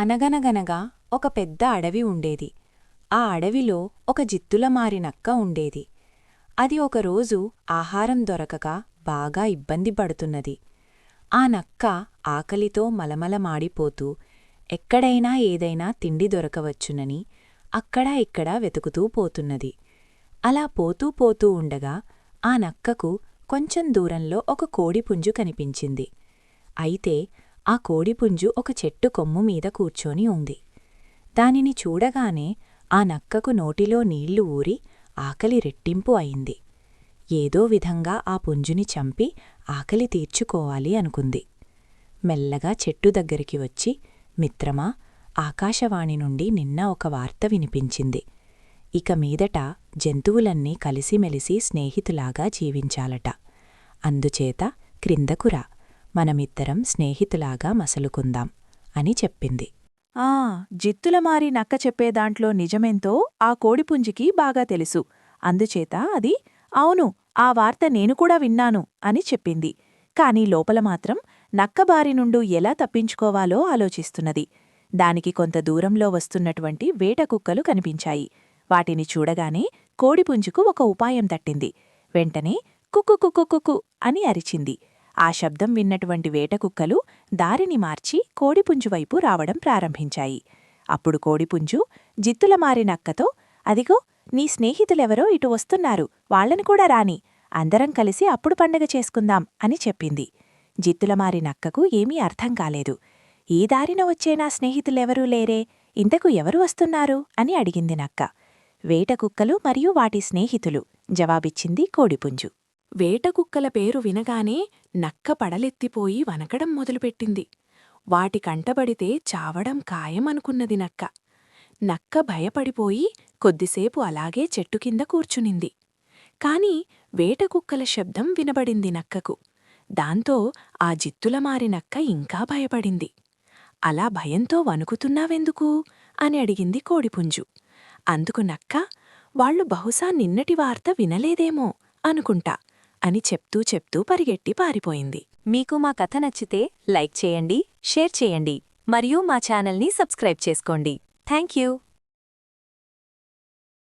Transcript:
అనగనగనగా ఒక పెద్ద అడవి ఉండేది. ఆ అడవిలో ఒక జిత్తులమారి నక్క ఉండేది. అది ఒకరోజు ఆహారం దొరకక బాగా ఇబ్బంది పడుతున్నది. ఆ నక్క ఆకలితో మలమలమాడిపోతూ ఎక్కడైనా ఏదైనా తిండి దొరకవచ్చునని అక్కడా ఇక్కడా వెతుకుతూ పోతున్నది. అలా పోతూ పోతూ ఉండగా ఆ నక్కకు కొంచెం దూరంలో ఒక కోడిపుంజు కనిపించింది. అయితే ఆ కోడిపుంజు ఒక చెట్టు కొమ్ము మీద కూర్చొని ఉంది. దానిని చూడగానే ఆ నక్కకు నోటిలో నీళ్లు ఊరి ఆకలి రెట్టింపు అయింది. ఏదో విధంగా ఆ పుంజుని చంపి ఆకలి తీర్చుకోవాలి అనుకుంది. మెల్లగా చెట్టు దగ్గరికి వచ్చి, మిత్రమా, ఆకాశవాణి నుండి నిన్న ఒక వార్త వినిపించింది. ఇక మీదట జంతువులన్నీ కలిసిమెలిసి స్నేహితులాగా జీవించాలట. అందుచేత క్రిందకురా, మనమిద్దరం స్నేహితులాగా మసలుకుందాం అని చెప్పింది. జిత్తులమారి నక్క చెప్పేదాంట్లో నిజమెంతో ఆ కోడిపుంజికి బాగా తెలుసు. అందుచేత అది అవును, ఆ వార్త నేను కూడా విన్నాను అని చెప్పింది. కాని లోపల మాత్రం నక్కబారి నుండి ఎలా తప్పించుకోవాలో ఆలోచిస్తున్నది. దానికి కొంత దూరంలో వస్తున్నటువంటి వేటకుక్కలు కనిపించాయి. వాటిని చూడగానే కోడిపుంజుకు ఒక ఉపాయం తట్టింది. వెంటనే కుక్కు అని అరిచింది. ఆ శబ్దం విన్నటువంటి వేటకుక్కలు దారిని మార్చి కోడిపుంజువైపు రావడం ప్రారంభించాయి. అప్పుడు కోడిపుంజు జిత్తులమారి నక్కతో, అదిగో నీ స్నేహితులెవరో ఇటు వస్తున్నారు, వాళ్లను కూడా రాని, అందరం కలిసి అప్పుడు పండగ చేసుకుందాం అని చెప్పింది. జిత్తులమారి నక్కకు ఏమీ అర్థం కాలేదు. ఈ దారిన వచ్చే నా స్నేహితులెవరూ లేరే, ఇంతకు ఎవరు వస్తున్నారు అని అడిగింది నక్క. వేటకుక్కలు మరియు వాటి స్నేహితులు జవాబిచ్చింది కోడిపుంజు. వేటకుక్కల పేరు వినగానే నక్క పడలెత్తిపోయి వనకడం మొదలుపెట్టింది. వాటి కంటబడితే చావడం ఖాయమనుకున్నది నక్క. నక్క భయపడిపోయి కొద్దిసేపు అలాగే చెట్టు కింద కూర్చునింది. కాని వేటకుక్కల శబ్దం వినబడింది నక్కకు. దాంతో ఆ జిత్తులమారి నక్క ఇంకా భయపడింది. అలా భయంతో వణుకుతున్నావెందుకు అని అడిగింది కోడిపుంజు. అందుకు నక్క, వాళ్లు బహుశా నిన్నటి వార్త వినలేదేమో అనుకుంటా అని చెప్తూ చెప్తూ పరిగెట్టి పారిపోయింది. మీకు మా కథ నచ్చితే లైక్ చేయండి, షేర్ చేయండి మరియు మా ఛానల్ని సబ్స్క్రైబ్ చేసుకోండి. Thank you.